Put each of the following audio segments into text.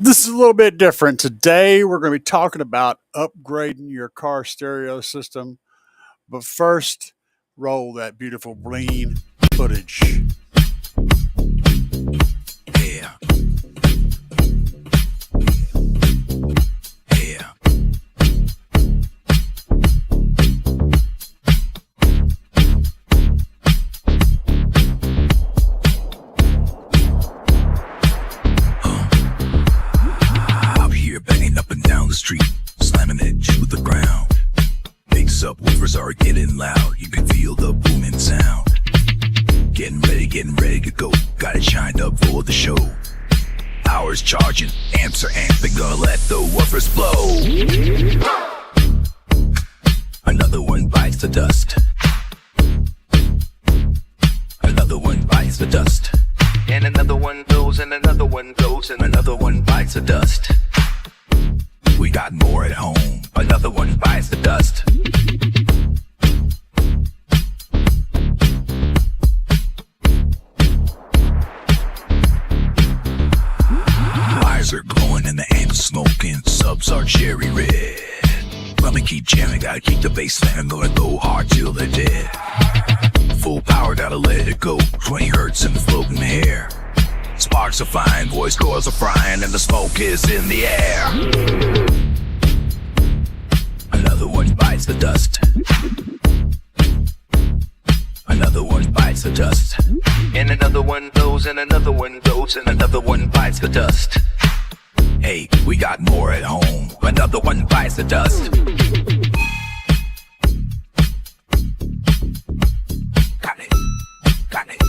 This is a little bit different. Today, we're going to be talking about upgrading your car stereo system. But first, roll that beautiful bling footage. Yeah, yeah. Out here banging up and down the street, slamming it to the ground. Big subwoofers are getting loud. You can feel the booming sound. Getting ready to go. Got it shined up for the show. Power's charging, amps are amping, gonna let the woofers blow. Another one bites the dust. Another one bites the dust. And another one goes, and another one goes, and another one bites the dust. We got more at home. Another one bites the dust. Wires are glowing and the amps smoking. Subs are cherry red. Let me keep jamming, gotta keep the bass fan. Gonna go hard till they're dead. Full power, gotta let it go. 20 hertz in the floating hair. Sparks are flying, voice coils are frying, and the smoke is in the air. Another one bites the dust. Another one bites the dust. And another one goes, and another one goes, and another one bites the dust. Hey, we got more at home. Another one bites the dust. Got it. Got it.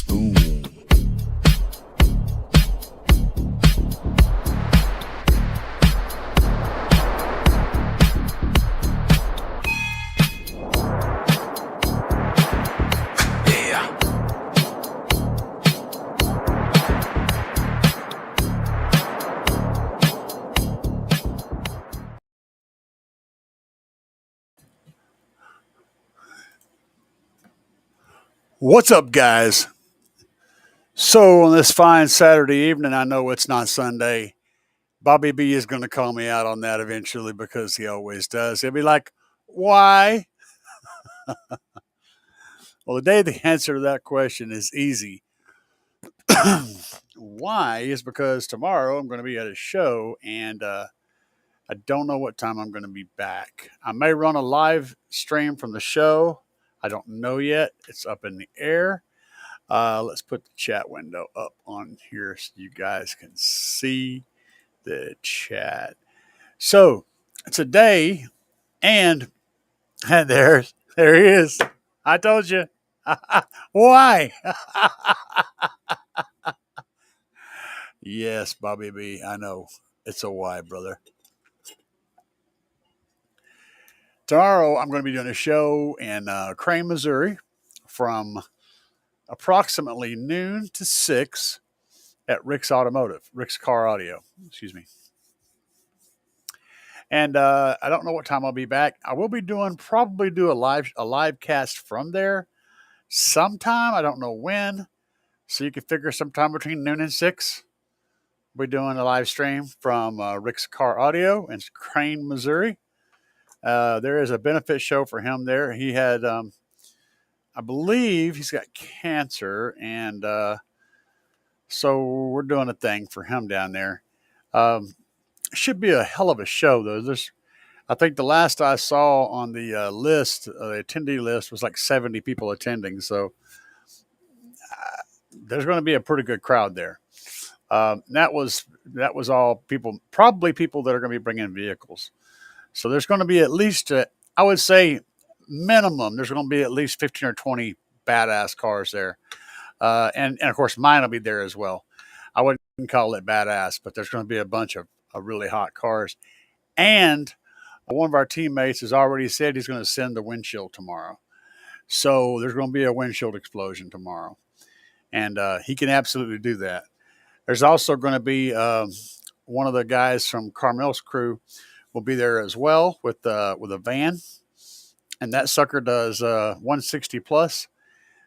Boom. Yeah. What's up, guys? So, on this fine Saturday evening, I know it's not Sunday. Bobby B is going to call me out on that eventually because he always does. He'll be like, why? Well, the answer to that question is easy. Why is because tomorrow I'm going to be at a show and I don't know what time I'm going to be back. I may run a live stream from the show. I don't know yet. It's up in the air. Let's put the chat window up on here so you guys can see the chat. So today, and, and there he is. I told you. Why? Yes, Bobby B. I know. It's a why, brother. Tomorrow, I'm going to be doing a show in Crane, Missouri from approximately noon to 6 at Rick's Car Audio, excuse me. And I don't know what time I'll be back. I will be probably do a live cast from there sometime. I don't know when. So you can figure sometime between noon and 6. We're doing a live stream from Rick's Car Audio in Crane, Missouri. There is a benefit show for him there. He had, I believe, he's got cancer, and so we're doing a thing for him down there. Should be a hell of a show, though. I think the last I saw on the list, the attendee list, was like 70 people attending. So there's going to be a pretty good crowd there. That was all people, probably people that are going to be bringing vehicles. So there's going to be at least, I would say, minimum, there's going to be at least 15 or 20 badass cars there. And of course, mine will be there as well. I wouldn't call it badass, but there's going to be a bunch of really hot cars. And one of our teammates has already said he's going to send the windshield tomorrow. So there's going to be a windshield explosion tomorrow. And he can absolutely do that. There's also going to be one of the guys from Carmel's crew will be there as well with a van. And that sucker does 160 plus.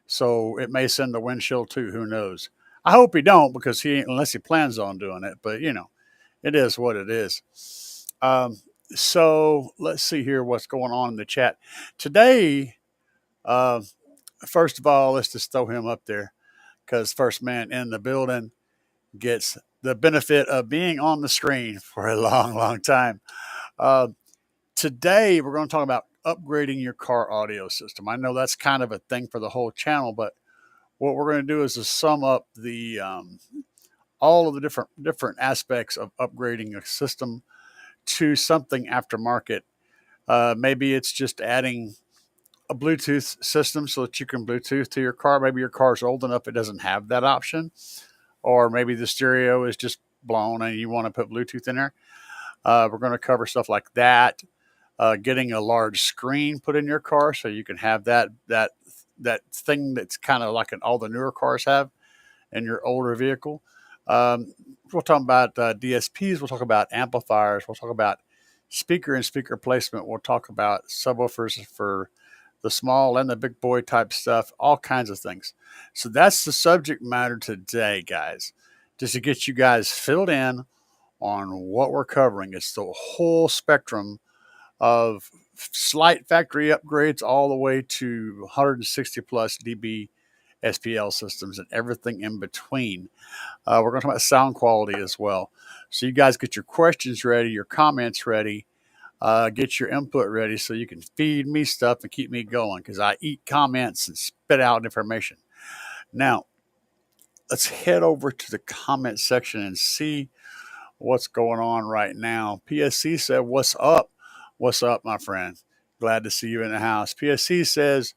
So it may send the windshield too. Who knows? I hope he don't because he ain't, unless he plans on doing it. But it is what it is. Um, so let's see here what's going on in the chat today. Uh, First of all, let's just throw him up there because first man in the building gets the benefit of being on the screen for a long, long time. Uh, Today, we're going to talk about upgrading your car audio system. I know that's kind of a thing for the whole channel, but what we're going to do is to sum up the all of the different aspects of upgrading a system to something aftermarket. Maybe it's just adding a Bluetooth system so that you can Bluetooth to your car. Maybe your car's old enough it doesn't have that option, or maybe the stereo is just blown and you want to put Bluetooth in there. We're going to cover stuff like that. Getting a large screen put in your car so you can have that thing that's kind of like all the newer cars have in your older vehicle. We'll talk about DSPs. We'll talk about amplifiers. We'll talk about speaker and speaker placement. We'll talk about subwoofers for the small and the big boy type stuff, all kinds of things. So that's the subject matter today, guys, just to get you guys filled in on what we're covering. It's the whole spectrum of slight factory upgrades all the way to 160 plus dB SPL systems and everything in between. We're going to talk about sound quality as well. So you guys get your questions ready, your comments ready, get your input ready so you can feed me stuff and keep me going because I eat comments and spit out information. Now, let's head over to the comment section and see what's going on right now. PSC said, "What's up? What's up, my friend? Glad to see you in the house." PSC says,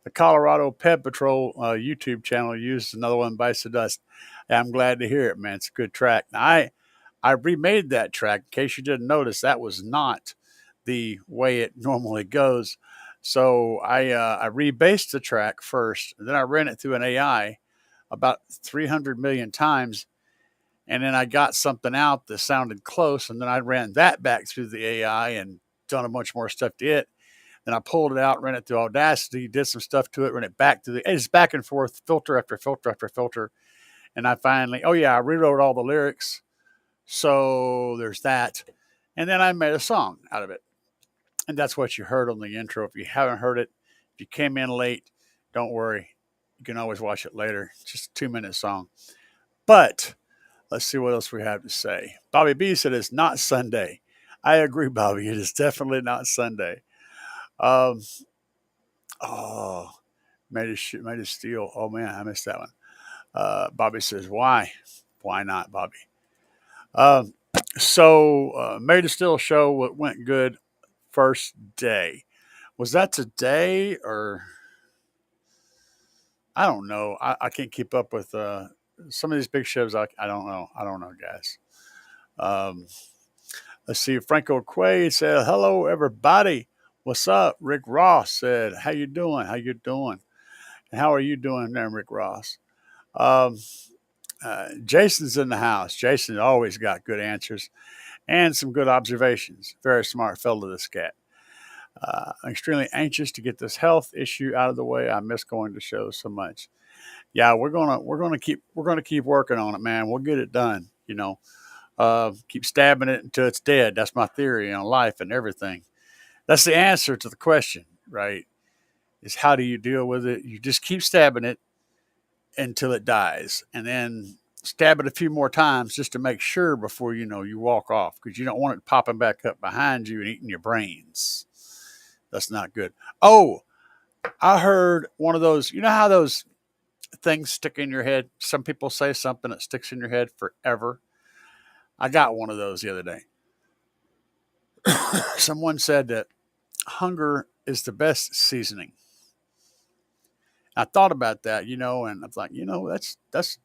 "The Colorado Ped Patrol YouTube channel used another one, Bites the Dust." I'm glad to hear it, man. It's a good track. Now, I remade that track. In case you didn't notice, that was not the way it normally goes. So I rebased the track first, and then I ran it through an AI about 300 million times, and then I got something out that sounded close, and then I ran that back through the AI and done a bunch more stuff to it. Then I pulled it out, ran it through Audacity, did some stuff to it, ran it back to it's back and forth, filter after filter after filter. And I finally, I rewrote all the lyrics. So there's that. And then I made a song out of it. And that's what you heard on the intro. If you haven't heard it, if you came in late, don't worry. You can always watch it later. It's just a 2-minute song. But let's see what else we have to say. Bobby B said it's not Sunday. I agree, Bobby. It is definitely not Sunday. Um, oh, made a steal. Oh man, I missed that one. Bobby says, "Why? Why not, Bobby?" Made a Still show went good first day. Was that today or I don't know. I can't keep up with some of these big shows. I don't know. I don't know, guys. Um, let's see. Franco Quaid said, "Hello, everybody. What's up?" Rick Ross said, "How you doing? How you doing? And how are you doing there, Rick Ross?" Um, Jason's in the house. Jason always got good answers and some good observations. Very smart fellow, this cat. I'm extremely anxious to get this health issue out of the way. I miss going to shows so much. Yeah, we're gonna keep working on it, man. We'll get it done. Keep stabbing it until it's dead. That's my theory on life and everything. That's the answer to the question, right? Is how do you deal with it? You just keep stabbing it until it dies, and then stab it a few more times just to make sure before you walk off because you don't want it popping back up behind you and eating your brains. That's not good. Oh, I heard one of those. You know how those things stick in your head? Some people say something that sticks in your head forever. I got one of those the other day. Someone said that hunger is the best seasoning. I thought about that, and I was like, that's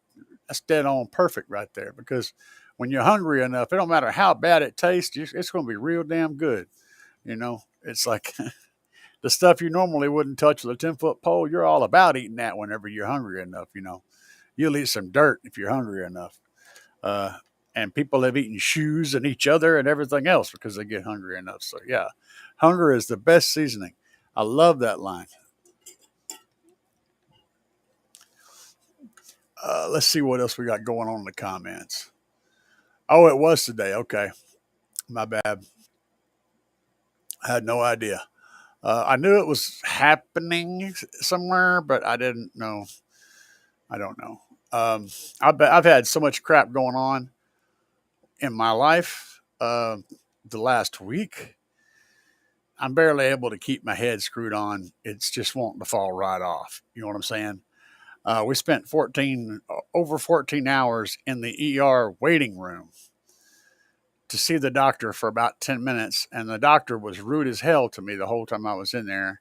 dead on perfect right there because when you're hungry enough, it don't matter how bad it tastes, it's going to be real damn good. It's like the stuff you normally wouldn't touch with a 10-foot pole. You're all about eating that whenever you're hungry enough. You'll eat some dirt if you're hungry enough. And people have eaten shoes and each other and everything else because they get hungry enough. So yeah, hunger is the best seasoning. I love that line. Let's see what else we got going on in the comments. Oh, it was today. Okay. My bad. I had no idea. I knew it was happening somewhere, but I didn't know. I don't know. I've had so much crap going on in my life the last week. I'm barely able to keep my head screwed on. It's just wanting to fall right off. You know what I'm saying? We spent over 14 hours in the ER waiting room to see the doctor for about 10 minutes. And the doctor was rude as hell to me the whole time I was in there.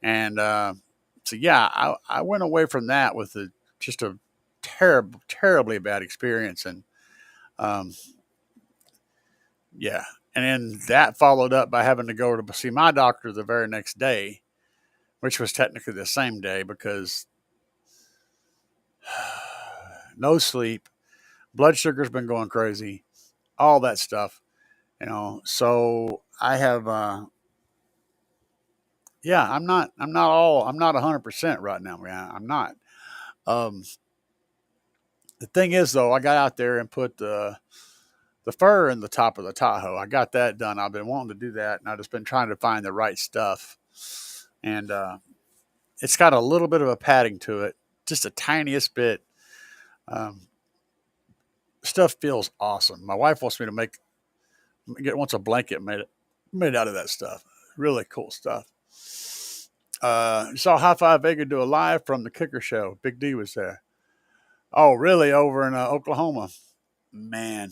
And so, yeah, I went away from that with just a terribly bad experience. And um, yeah. And then that followed up by having to go to see my doctor the very next day, which was technically the same day because no sleep, blood sugar's been going crazy, all that stuff, you know. So I have, yeah, I'm not 100% right now, man. I'm not. Um, the thing is, though, I got out there and put the fur in the top of the Tahoe. I got that done. I've been wanting to do that, and I've just been trying to find the right stuff. And it's got a little bit of a padding to it, just a tiniest bit. Um, Stuff feels awesome. My wife wants me to wants a blanket made out of that stuff. Really cool stuff. You saw High Five Vega do a live from the Kicker Show. Big D was there. Oh, really? Over in Oklahoma, man.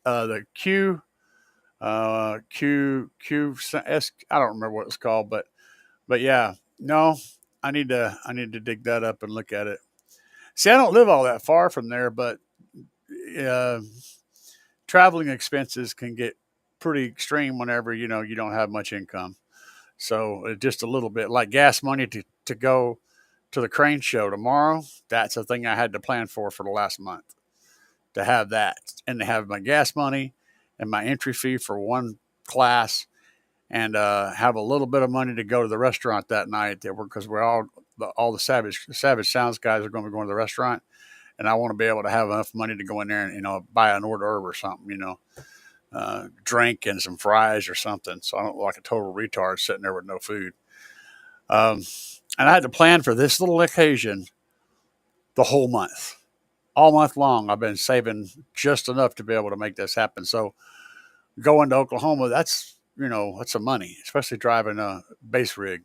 The QS. I don't remember what it's called, but yeah. No, I need to dig that up and look at it. See, I don't live all that far from there, but uh, traveling expenses can get pretty extreme whenever you don't have much income. So just a little bit like gas money to go to the crane show tomorrow. That's a thing I had to plan for the last month to have that and to have my gas money and my entry fee for one class and have a little bit of money to go to the restaurant that night. Because we're all the Savage Sounds guys are going to be going to the restaurant, and I want to be able to have enough money to go in there and buy an hors d'oeuvre or something, drink and some fries or something. So I don't look like a total retard sitting there with no food. Um, and I had to plan for this little occasion the whole month, all month long. I've been saving just enough to be able to make this happen. So going to Oklahoma, that's some money, especially driving a base rig.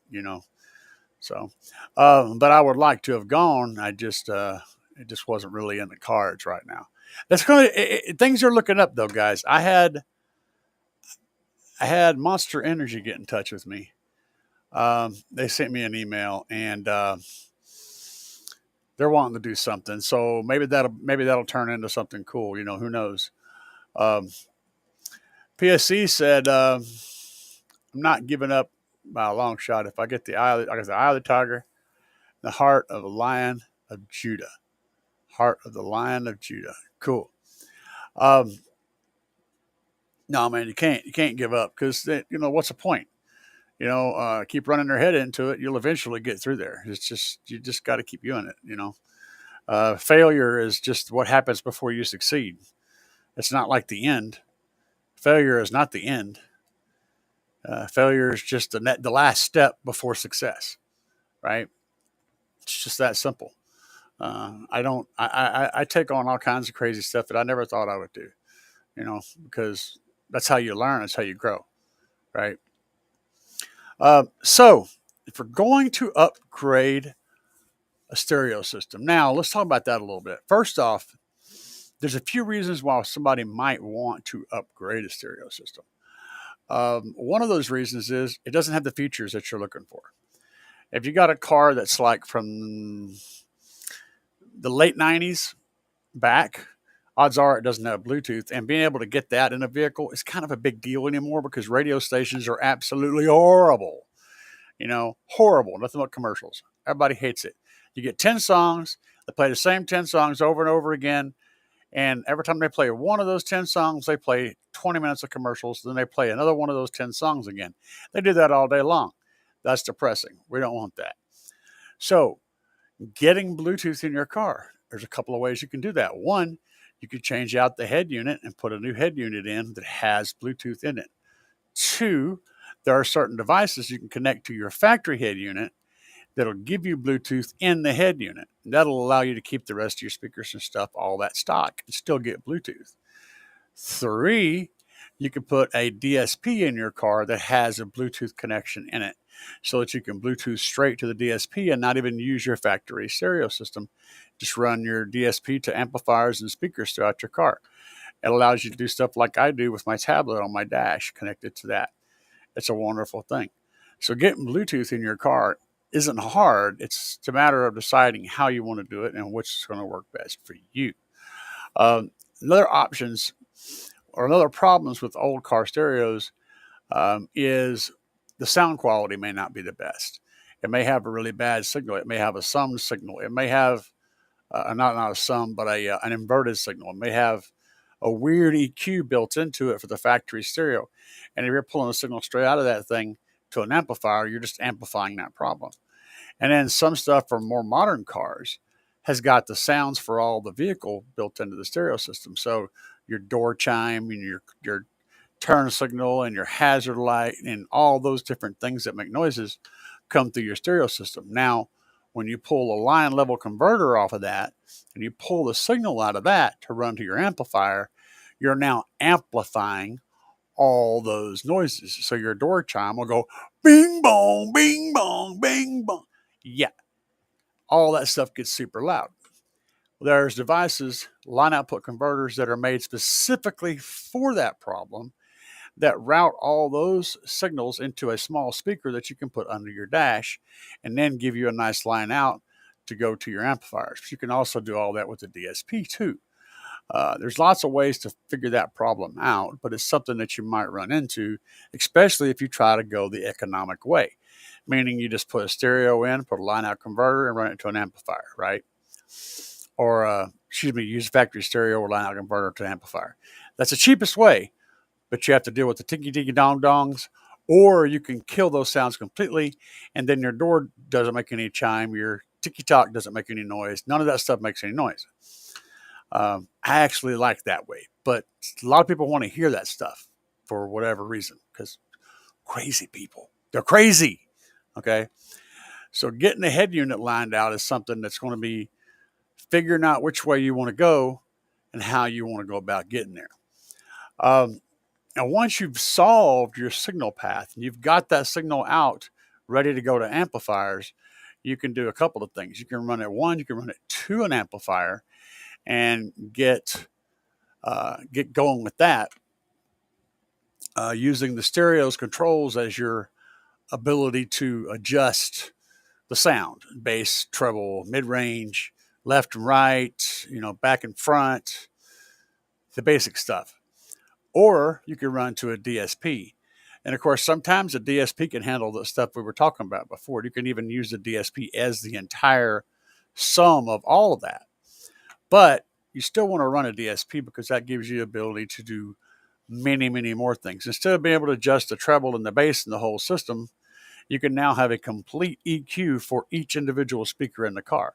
So, but I would like to have gone. It just wasn't really in the cards right now. Things are looking up though, guys. I had Monster Energy get in touch with me. They sent me an email and they're wanting to do something. So maybe that'll turn into something cool. Who knows? Um, PSC said I'm not giving up by a long shot. If I get I got the eye of the tiger, the heart of the lion of Judah, heart of the lion of Judah. Cool. Um, no, man, you can't give up because what's the point? Keep running their head into it. You'll eventually get through there. You just got to keep doing it. Failure is just what happens before you succeed. It's not like the end. Failure is not the end. Failure is just the last step before success, right? It's just that simple. I don't. I take on all kinds of crazy stuff that I never thought I would do. Because that's how you learn. That's how you grow, right? So if we're going to upgrade a stereo system, now let's talk about that a little bit. First off, there's a few reasons why somebody might want to upgrade a stereo system. One of those reasons is it doesn't have the features that you're looking for. If you got a car that's like from the late 90s back, odds are it doesn't have Bluetooth. And being able to get that in a vehicle is kind of a big deal anymore because radio stations are absolutely horrible. Horrible. Nothing but commercials. Everybody hates it. You get 10 songs. They play the same 10 songs over and over again. And every time they play one of those 10 songs, they play 20 minutes of commercials. Then they play another one of those 10 songs again. They do that all day long. That's depressing. We don't want that. So Getting Bluetooth in your car. There's a couple of ways you can do that. One, you could change out the head unit and put a new head unit in that has Bluetooth in it. Two, there are certain devices you can connect to your factory head unit that'll give you Bluetooth in the head unit. That'll allow you to keep the rest of your speakers and stuff, all that stock, and still get Bluetooth. Three, you can put a DSP in your car that has a Bluetooth connection in it so that you can Bluetooth straight to the DSP and not even use your factory stereo system. Just run your DSP to amplifiers and speakers throughout your car. It allows you to do stuff like I do with my tablet on my dash connected to that. It's a wonderful thing. So getting Bluetooth in your car isn't hard. It's a matter of deciding how you want to do it and which is going to work best for you. Another options or another problems with old car stereos is the sound quality may not be the best. It may have a really bad signal. It may have a sum signal. It may have not a sum, but an inverted signal. It may have a weird EQ built into it for the factory stereo. And if you're pulling a signal straight out of that thing to an amplifier, you're just amplifying that problem. And then some stuff for more modern cars has got the sounds for all the vehicle built into the stereo system. So your door chime and your turn signal and your hazard light and all those different things that make noises come through your stereo system. Now, when you pull a line level converter off of that and you pull the signal out of that to run to your amplifier, you're now amplifying all those noises. So your door chime will go bing bong, bing bong, bing bong. Yeah, all that stuff gets super loud. There's devices, line output converters that are made specifically for that problem that route all those signals into a small speaker that you can put under your dash and then give you a nice line out to go to your amplifiers. But you can also do all that with the DSP too. There's lots of ways to figure that problem out, but it's something that you might run into, especially if you try to go the economic way, meaning you just put a stereo in, put a line out converter, and run it to an amplifier, right? Or, use factory stereo or line out converter to an amplifier. That's the cheapest way, but you have to deal with the tiki-tiki dong-dongs, or you can kill those sounds completely, and then your door doesn't make any chime, your tiki-talk doesn't make any noise, none of that stuff makes any noise. I actually like that way, but a lot of people want to hear that stuff for whatever reason, because crazy people, they're crazy, okay? So getting the head unit lined out is something that's going to be figuring out which way you want to go and how you want to go about getting there. And once you've solved your signal path and you've got that signal out ready to go to amplifiers, you can do a couple of things. You can run it you can run it to an amplifier and get going with that using the stereo's controls as your ability to adjust the sound, bass, treble, mid-range, left and right, back and front, the basic stuff. Or you can run to a DSP. And of course, sometimes a DSP can handle the stuff we were talking about before. You can even use the DSP as the entire sum of all of that. But you still want to run a DSP because that gives you the ability to do many, many more things. Instead of being able to adjust the treble and the bass in the whole system, you can now have a complete EQ for each individual speaker in the car.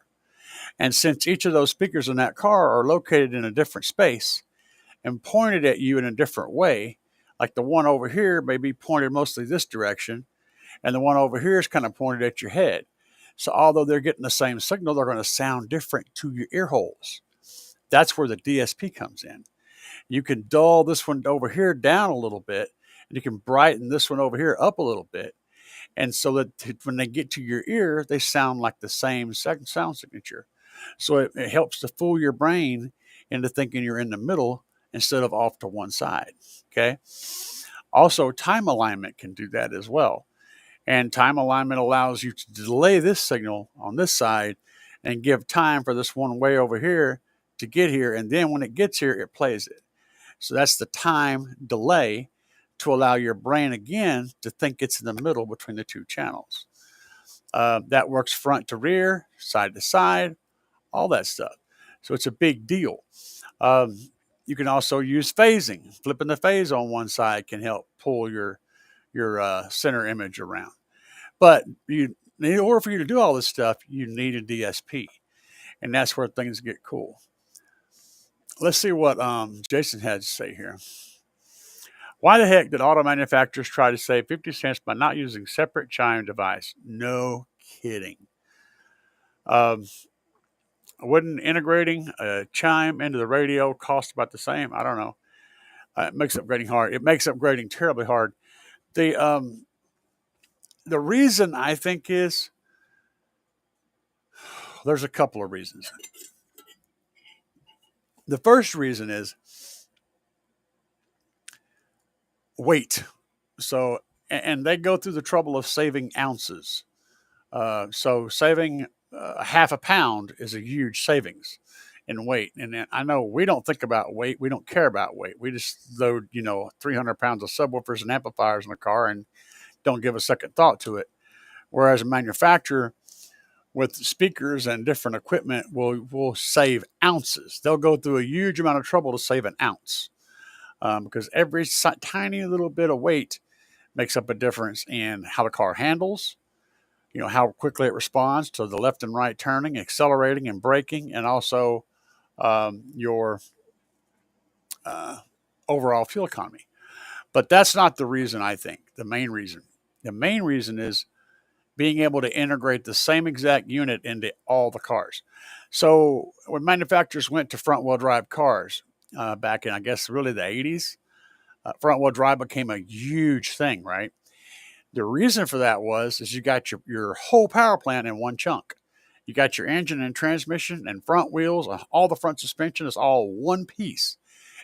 And since each of those speakers in that car are located in a different space and pointed at you in a different way, like the one over here may be pointed mostly this direction, and the one over here is kind of pointed at your head. So although they're getting the same signal, they're going to sound different to your ear holes. That's where the DSP comes in. You can dull this one over here down a little bit, and you can brighten this one over here up a little bit. And so that when they get to your ear, they sound like the same sound signature. So it helps to fool your brain into thinking you're in the middle instead of off to one side, okay? Also, time alignment can do that as well. And time alignment allows you to delay this signal on this side and give time for this one way over here to get here. And then when it gets here, it plays it. So that's the time delay to allow your brain again to think it's in the middle between the two channels. That works front to rear, side to side, all that stuff. So it's a big deal. You can also use phasing. Flipping the phase on one side can help pull your center image around. But in order for you to do all this stuff, you need a DSP, and that's where things get cool. Let's see what Jason had to say here. Why the heck did auto manufacturers try to save 50 cents by not using separate chime device? No kidding. Um, wouldn't integrating a chime into the radio cost about the same? I don't know. It makes upgrading hard. It makes upgrading terribly hard. The um, the reason I think is there's a couple of reasons. The first reason is weight. So, and they go through the trouble of saving ounces. So saving half a pound is a huge savings in weight. And I know we don't think about weight. We don't care about weight. We just load, 300 pounds of subwoofers and amplifiers in a car and don't give a second thought to it. Whereas a manufacturer with speakers and different equipment will save ounces. They'll go through a huge amount of trouble to save an ounce because every tiny little bit of weight makes up a difference in how the car handles, how quickly it responds to the left and right turning, accelerating and braking, and also your overall fuel economy. But that's not the reason, I think, the main reason. The main reason is being able to integrate the same exact unit into all the cars. So when manufacturers went to front wheel drive cars back in, I guess, really the 80s, front wheel drive became a huge thing, right? The reason for that is you got your whole power plant in one chunk. You got your engine and transmission and front wheels, all the front suspension is all one piece.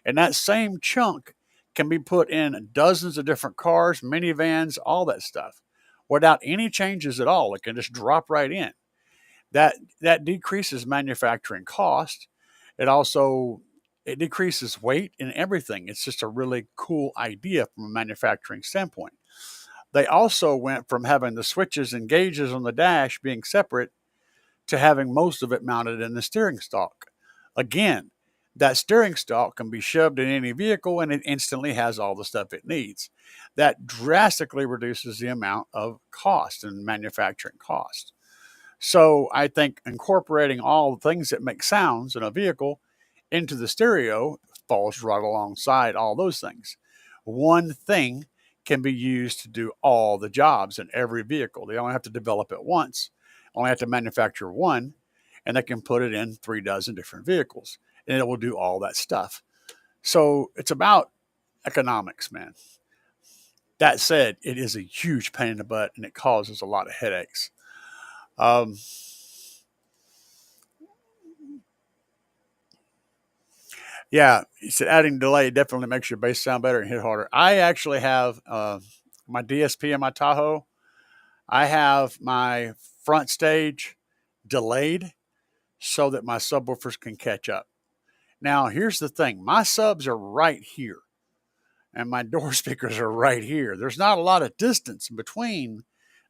And that same chunk can be put in dozens of different cars, minivans, all that stuff without any changes at all. It can just drop right in. That decreases manufacturing cost. It decreases weight and everything. It's just a really cool idea from a manufacturing standpoint. They also went from having the switches and gauges on the dash being separate to having most of it mounted in the steering stalk. Again, that steering stalk can be shoved in any vehicle and it instantly has all the stuff it needs. That drastically reduces the amount of cost and manufacturing cost. So I think incorporating all the things that make sounds in a vehicle into the stereo falls right alongside all those things. One thing can be used to do all the jobs in every vehicle. They only have to develop it once, only have to manufacture one, and they can put it in 36 different vehicles, and it will do all that stuff. So it's about economics, man. That said, it is a huge pain in the butt, and it causes a lot of headaches. Yeah, he said adding delay definitely makes your bass sound better and hit harder. I actually have my DSP in my Tahoe. I have my front stage delayed so that my subwoofers can catch up. Now, here's the thing. My subs are right here, and my door speakers are right here. There's not a lot of distance between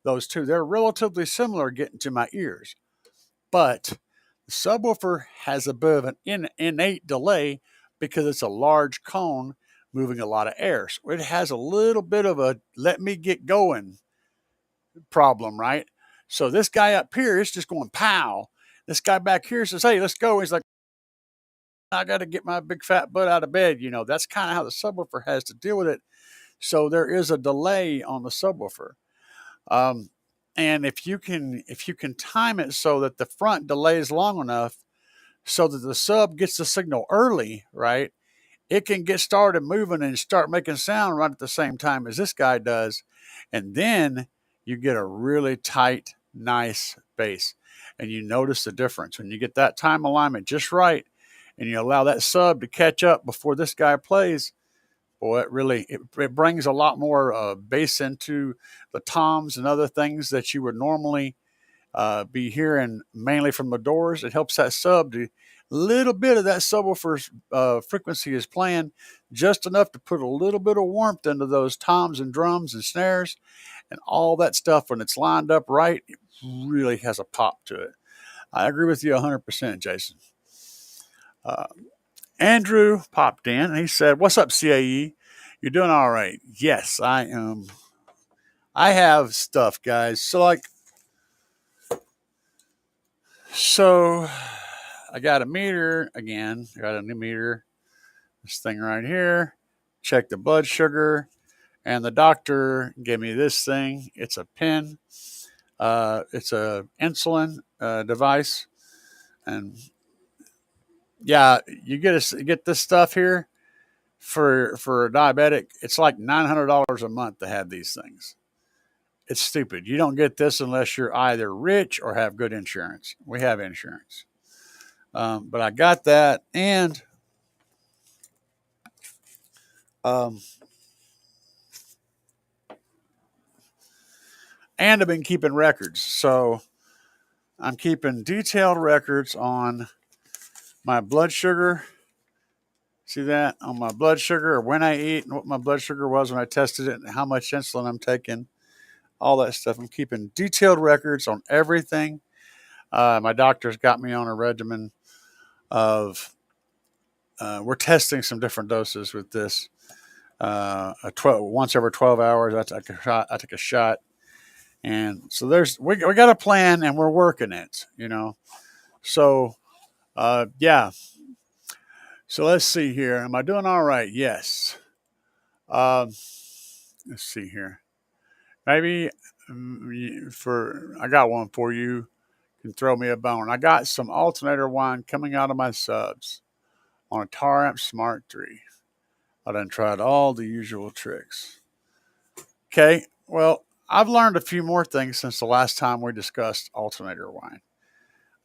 those two. They're relatively similar getting to my ears. But the subwoofer has a bit of an innate delay because it's a large cone moving a lot of air. So it has a little bit of a let me get going problem, right? So this guy up here is just going pow. This guy back here says, hey, let's go. He's like, I got to get my big fat butt out of bed. That's kind of how the subwoofer has to deal with it. So there is a delay on the subwoofer. And if you can time it so that the front delays long enough so that the sub gets the signal early, right? It can get started moving and start making sound right at the same time as this guy does. And then you get a really tight, nice bass. And you notice the difference. When you get that time alignment just right and you allow that sub to catch up before this guy plays, boy, it brings a lot more bass into the toms and other things that you would normally be hearing mainly from the doors. It helps that sub to little bit of that subwoofer's frequency is playing just enough to put a little bit of warmth into those toms and drums and snares and all that stuff. When it's lined up right, it really has a pop to it. I agree with you 100%, Jason. Andrew popped in and he said, what's up, CAE? You're doing all right. Yes, I am. I have stuff, guys. So, like, So I got a meter again. I got a new meter. This thing right here. Check the blood sugar. And the doctor gave me this thing. It's a pen. It's a insulin device. And yeah, you get this stuff here for a diabetic. It's like $900 a month to have these things. It's stupid. You don't get this unless you're either rich or have good insurance. We have insurance. But I got that, um, and I've been keeping records. So I'm keeping detailed records on my blood sugar. See that on my blood sugar, or when I eat, and what my blood sugar was when I tested it, and how much insulin I'm taking, all that stuff. I'm keeping detailed records on everything. My doctor's got me on a regimen of we're testing some different doses with this. Once every 12 hours, I take a shot, and so we got a plan, and we're working it. So yeah. So let's see here. Am I doing all right? Yes. Um, let's see here. Maybe I got one for you. You can throw me a bone. I got some alternator wine coming out of my subs on a Taramp Smart 3. I done tried all the usual tricks. Okay, well, I've learned a few more things since the last time we discussed alternator wine.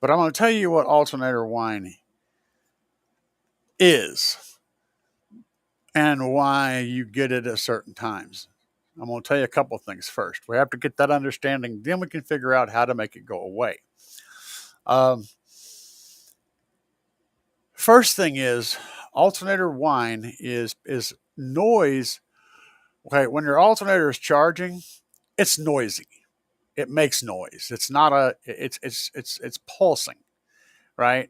But I'm going to tell you what alternator wine is and why you get it at certain times. I'm going to tell you a couple of things first. We have to get that understanding, then we can figure out how to make it go away. First thing is, alternator wine is noise. Okay, when your alternator is charging, it's noisy. It makes noise. It's not it's pulsing, right?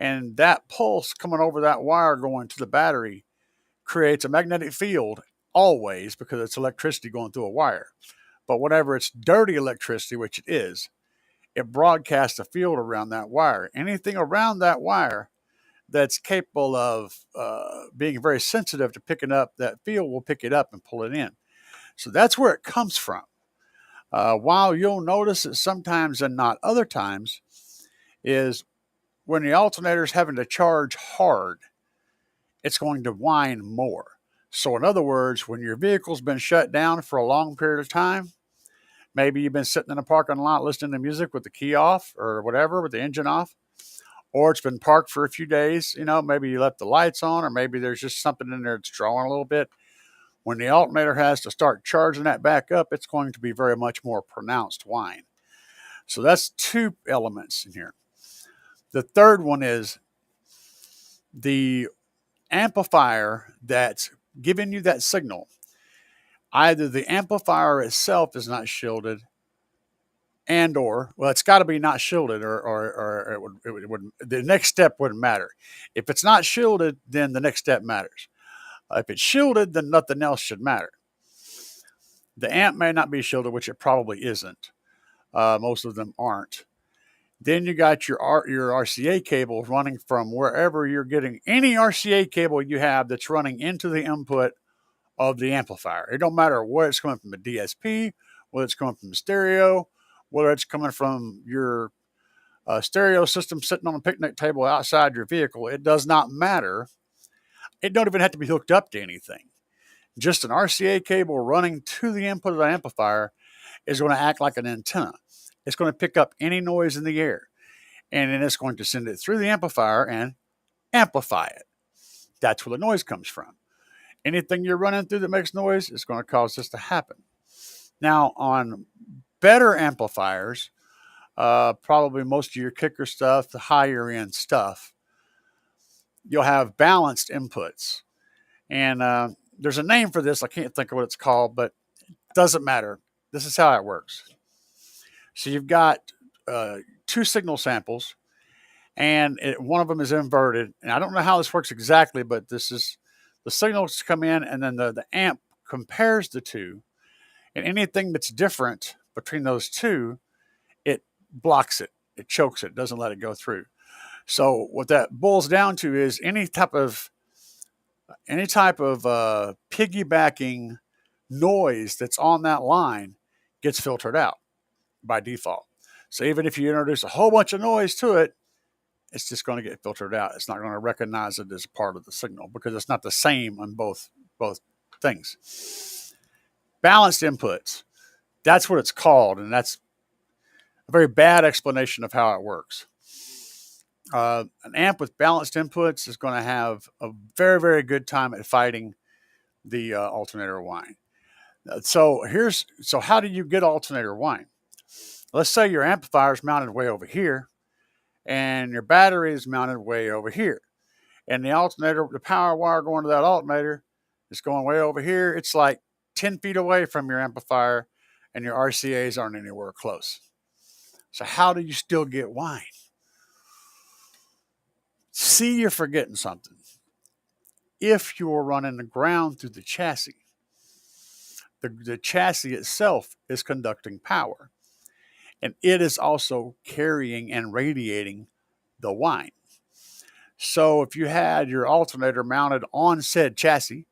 And that pulse coming over that wire going to the battery creates a magnetic field always because it's electricity going through a wire. But whenever it's dirty electricity, which it is, it broadcasts a field around that wire. Anything around that wire that's capable of being very sensitive to picking up that field will pick it up and pull it in. So that's where it comes from. While you'll notice it sometimes and not other times, is when the alternator is having to charge hard, it's going to whine more. So, in other words, when your vehicle's been shut down for a long period of time, maybe you've been sitting in a parking lot listening to music with the key off or whatever, with the engine off, or it's been parked for a few days, maybe you left the lights on, or maybe there's just something in there that's drawing a little bit. When the alternator has to start charging that back up, it's going to be very much more pronounced whine. So that's two elements in here. The third one is the amplifier that's giving you that signal. Either the amplifier itself is not shielded, it's got to be not shielded, or it would the next step wouldn't matter. If it's not shielded, then the next step matters. If it's shielded, then nothing else should matter. The amp may not be shielded, which it probably isn't. Most of them aren't. Then you got your RCA cable running from wherever you're getting any RCA cable you have that's running into the input of the amplifier. It don't matter where it's coming from, the DSP, whether it's coming from the stereo, whether it's coming from your stereo system sitting on a picnic table outside your vehicle. It does not matter. It don't even have to be hooked up to anything. Just an RCA cable running to the input of the amplifier is going to act like an antenna. It's going to pick up any noise in the air, and then it's going to send it through the amplifier and amplify it. That's where the noise comes from. Anything you're running through that makes noise is going to cause this to happen. Now, on better amplifiers, probably most of your kicker stuff, the higher end stuff, you'll have balanced inputs. And there's a name for this. I can't think of what it's called, but it doesn't matter. This is how it works. So you've got two signal samples, and one of them is inverted. And I don't know how this works exactly, but this is the signals come in, and then the amp compares the two. And anything that's different between those two, it blocks it. It chokes it, doesn't let it go through. So what that boils down to is any type of piggybacking noise that's on that line gets filtered out by default. So even if you introduce a whole bunch of noise to it, it's just going to get filtered out. It's not going to recognize it as part of the signal because it's not the same on both things. Balanced inputs. That's what it's called, and that's a very bad explanation of how it works. An amp with balanced inputs is going to have a very, very good time at fighting the alternator whine. So how do you get alternator whine? Let's say your amplifier is mounted way over here, and your battery is mounted way over here, and the power wire going to that alternator is going way over here. It's like 10 feet away from your amplifier, and your RCAs aren't anywhere close. So how do you still get whine? See, you're forgetting something. If you're running the ground through the chassis, the chassis itself is conducting power, and it is also carrying and radiating the whine. So if you had your alternator mounted on said chassis,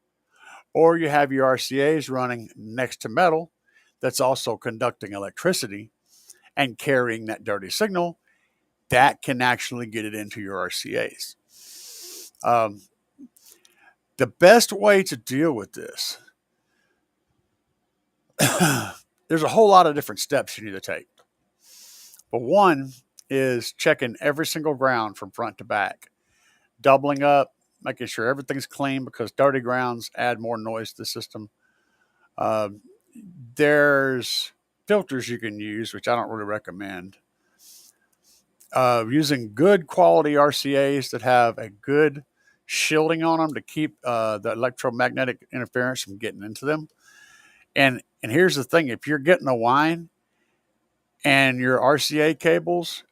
or you have your RCAs running next to metal that's also conducting electricity and carrying that dirty signal, that can actually get it into your RCAs. The best way to deal with this, there's a whole lot of different steps you need to take. But one is checking every single ground from front to back, doubling up, making sure everything's clean because dirty grounds add more noise to the system. There's filters you can use, which I don't really recommend. Using good quality RCAs that have a good shielding on them to keep the electromagnetic interference from getting into them. And here's the thing: if you're getting a whine and your RCA cables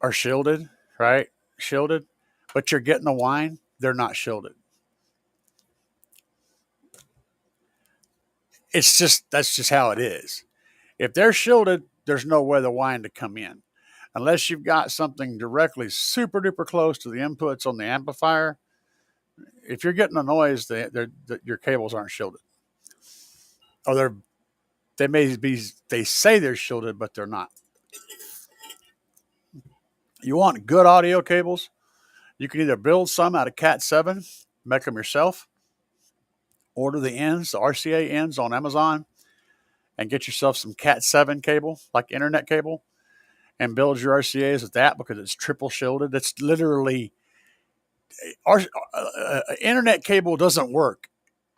are shielded, right? Shielded, but you're getting a whine, they're not shielded. That's just how it is. If they're shielded, there's no way the whine to come in. Unless you've got something directly super duper close to the inputs on the amplifier, if you're getting a noise, your cables aren't shielded. Or they say they're shielded, but they're not. You want good audio cables? You can either build some out of Cat 7, make them yourself, order the RCA ends on Amazon, and get yourself some Cat 7 cable, like internet cable, and build your RCAs with that because it's triple shielded. It's literally, internet cable doesn't work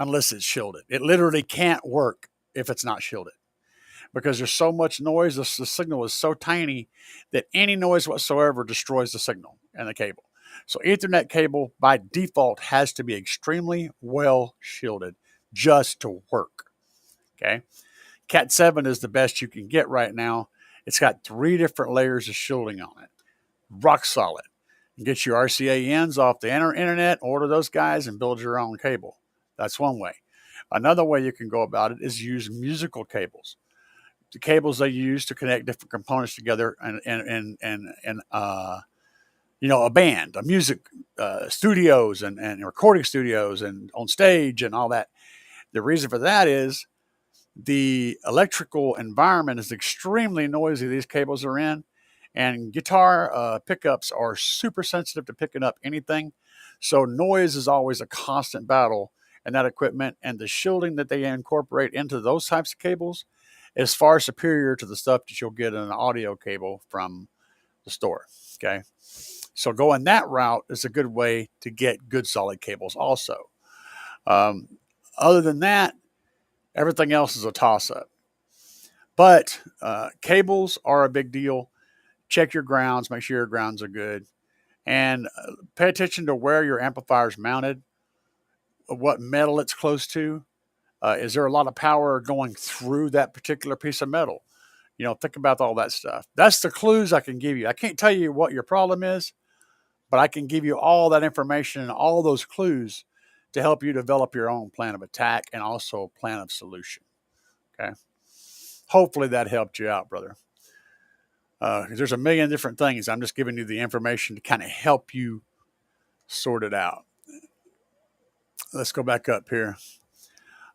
unless it's shielded. It literally can't work if it's not shielded because there's so much noise. The signal is so tiny that any noise whatsoever destroys the signal and the cable. So Ethernet cable by default has to be extremely well shielded just to work. Okay. Cat 7 is the best you can get right now. It's got 3 different layers of shielding on it. Rock solid. You get your RCA ends off the internet, order those guys, and build your own cable. That's one way. Another way you can go about it is use musical cables. The cables they use to connect different components together and a band, a music studios and recording studios and on stage and all that. The reason for that is the electrical environment is extremely noisy. These cables are in, and guitar pickups are super sensitive to picking up anything. So noise is always a constant battle in that equipment, and the shielding that they incorporate into those types of cables is far superior to the stuff that you'll get in an audio cable from the store. Okay. So going that route is a good way to get good solid cables also. Other than that, everything else is a toss-up. But cables are a big deal. Check your grounds. Make sure your grounds are good. And pay attention to where your amplifier is mounted, what metal it's close to. Is there a lot of power going through that particular piece of metal? Think about all that stuff. That's the clues I can give you. I can't tell you what your problem is, but I can give you all that information and all those clues to help you develop your own plan of attack and also a plan of solution. Okay. Hopefully that helped you out, brother. 'Cause there's a million different things. I'm just giving you the information to kind of help you sort it out. Let's go back up here.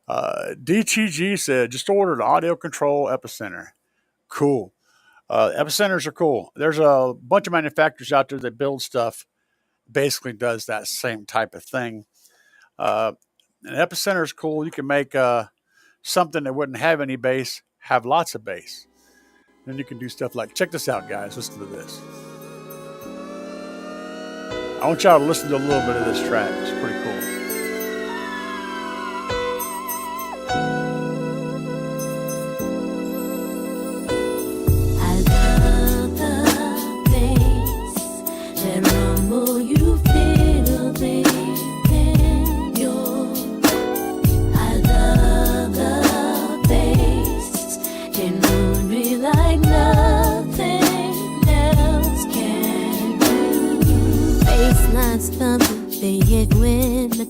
DTG said, just ordered audio control epicenter. Cool. Epicenters are cool. There's a bunch of manufacturers out there that build stuff, basically does that same type of thing. An epicenter is cool. You can make something that wouldn't have any bass have lots of bass. Then you can do stuff like, check this out, guys. Listen to this. I want y'all to listen to a little bit of this track. It's pretty cool.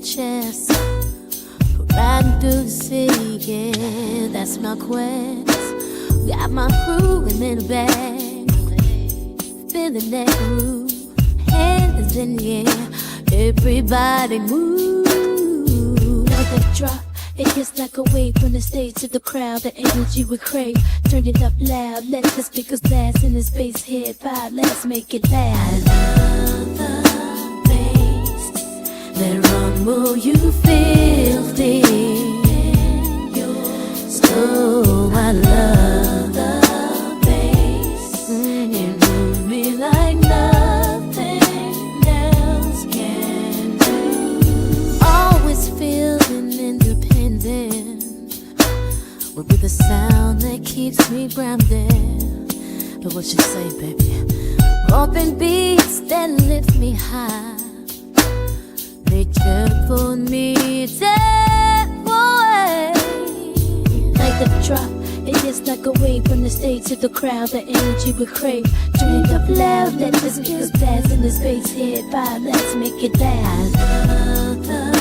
Chest, riding through the city, yeah, that's my quest. Got my crew in the bag, feeling that groove, hands in the air, everybody move. Now that drop, it hits like a wave from the stage to the crowd. The energy we crave, turn it up loud. Let the speakers blast in the space head vibe. Let's make it loud. I love the bass, that rumble you feel in your soul. I love the bass, it moves me like nothing else can do. Always feeling independent, but with a sound that keeps me grounded. But what you say, baby? Open beats that lift me high. They for me that way. Like the drop, it hits like a wave from the stage to the crowd. The energy we crave, turn it up loud. Let the speakers blast in the space head vibe. Let's make it loud. I love the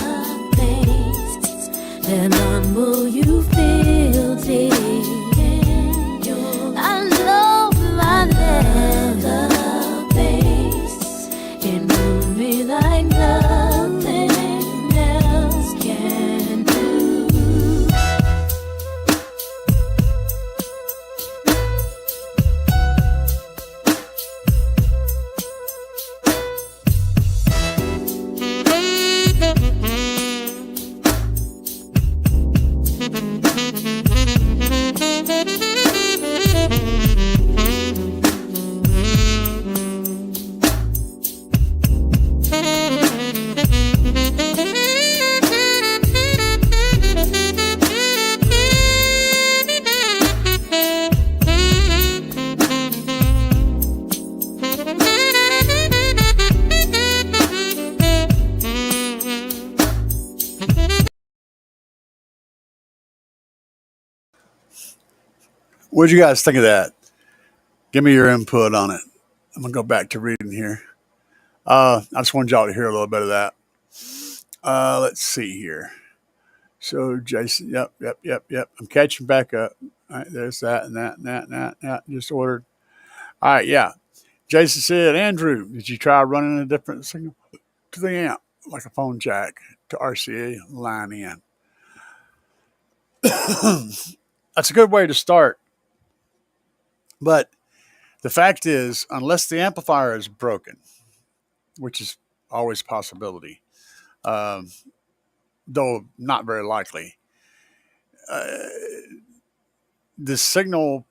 bass, that rumble you feel deep. I love the bass, it moves me like nothing else can do. What did you guys think of that? Give me your input on it. I'm gonna go back to reading here. I just wanted y'all to hear a little bit of that. Let's see here. So Jason, yep. I'm catching back up. All right, there's that and that and that and that. And that. Just ordered. All right, yeah. Jason said, Andrew, did you try running a different signal to the amp, like a phone jack to RCA line in? That's a good way to start. But the fact is, unless the amplifier is broken, which is always a possibility, though not very likely, the signal,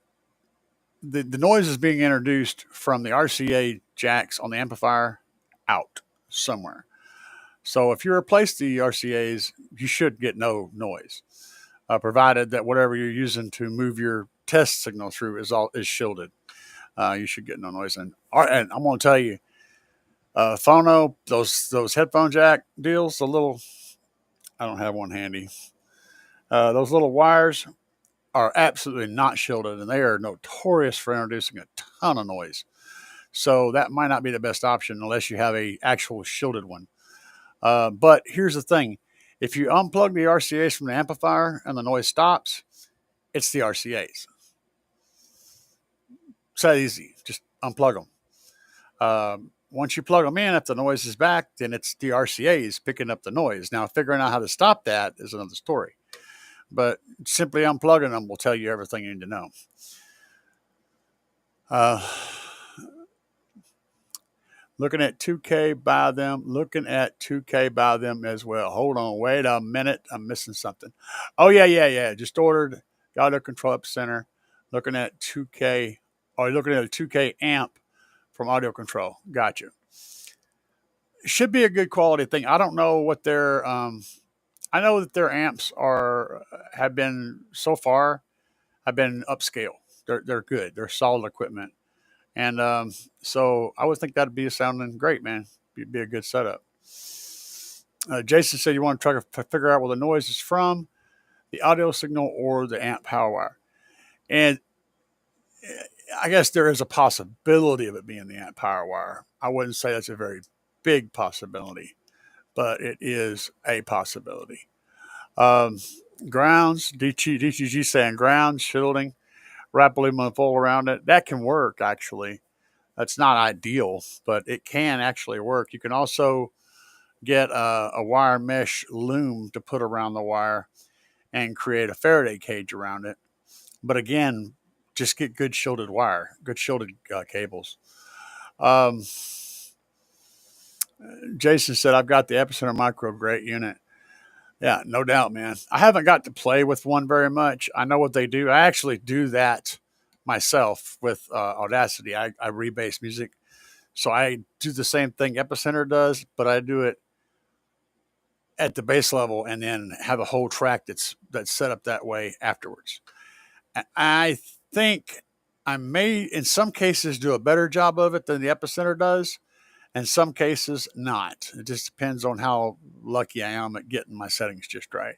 the noise is being introduced from the RCA jacks on the amplifier out somewhere. So if you replace the RCAs, you should get no noise, provided that whatever you're using to move your test signal through is shielded. You should get no noise. And I'm going to tell you, phono, those headphone jack deals, the little, I don't have one handy. Those little wires are absolutely not shielded, and they are notorious for introducing a ton of noise. So that might not be the best option unless you have a actual shielded one. But here's the thing. If you unplug the RCAs from the amplifier and the noise stops, it's the RCAs. It's that easy. Just unplug them. Once you plug them in, if the noise is back, then it's the RCA's picking up the noise. Now, figuring out how to stop that is another story. But simply unplugging them will tell you everything you need to know. Looking at 2K by them. Looking at 2K by them as well. Hold on. Wait a minute. I'm missing something. Oh, yeah. Just ordered the audio control up center. Looking at 2K. Oh, you're looking at a 2K amp from audio control. Gotcha. Should be a good quality thing. I don't know what their I know that their amps have been so far have been upscale. They're good. They're solid equipment, and so I would think that'd be sounding great, man. Be a good setup. Jason said you want to try to figure out where the noise is from, the audio signal or the amp power wire, and I guess there is a possibility of it being the amp power wire. I wouldn't say that's a very big possibility, but it is a possibility. Grounds, DTG saying grounds, shielding, wrap aluminum foil around it. That can work, actually. That's not ideal, but it can actually work. You can also get a wire mesh loom to put around the wire and create a Faraday cage around it. But again, just get good shielded wire, good shielded cables. Jason said, I've got the Epicenter Micro Great unit. Yeah, no doubt, man. I haven't got to play with one very much. I know what they do. I actually do that myself with Audacity. I rebase music. So I do the same thing Epicenter does, but I do it at the bass level and then have a whole track that's set up that way afterwards. I think I may, in some cases, do a better job of it than the Epicenter does. In some cases, not. It just depends on how lucky I am at getting my settings just right.